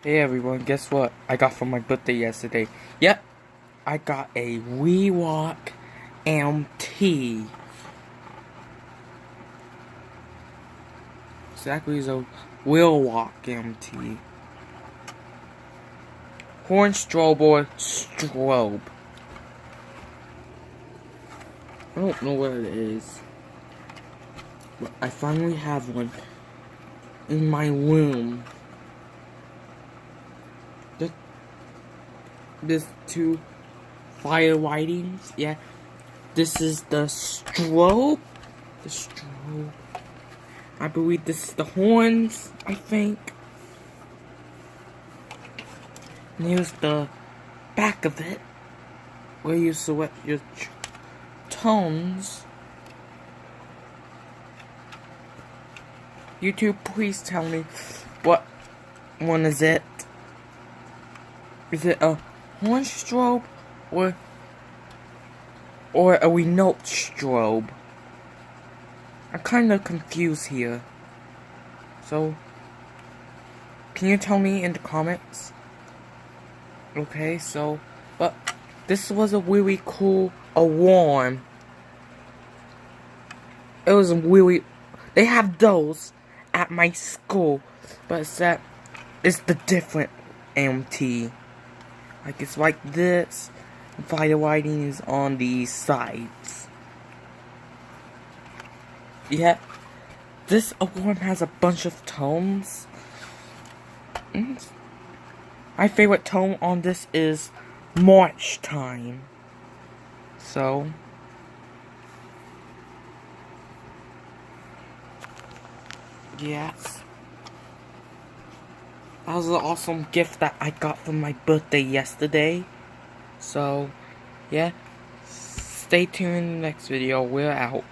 Hey everyone, guess what I got for my birthday yesterday? Yep, I got a wheelock MT. Exactly, is a wheelock MT. Horn strobe or strobe. I don't know what it is, but I finally have one in my room. This two fire lightings, yeah. This is the strobe. The strobe. I believe this is the horns, I think. And here's the back of it, where you select your tones. YouTube, please tell me what one is it. Is it a horn strobe or a note strobe? I'm kind of confused here. So, can you tell me in the comments? Okay, so, but this was a really cool alarm. It was really, they have those at my school, but it's the different MT. Like, it's like this, fire lighting is on the sides. Yeah, this alarm has a bunch of tones. My favorite tone on this is March time. So, yes. That was an awesome gift that I got for my birthday yesterday. So, yeah. Stay tuned in the next video. We're out.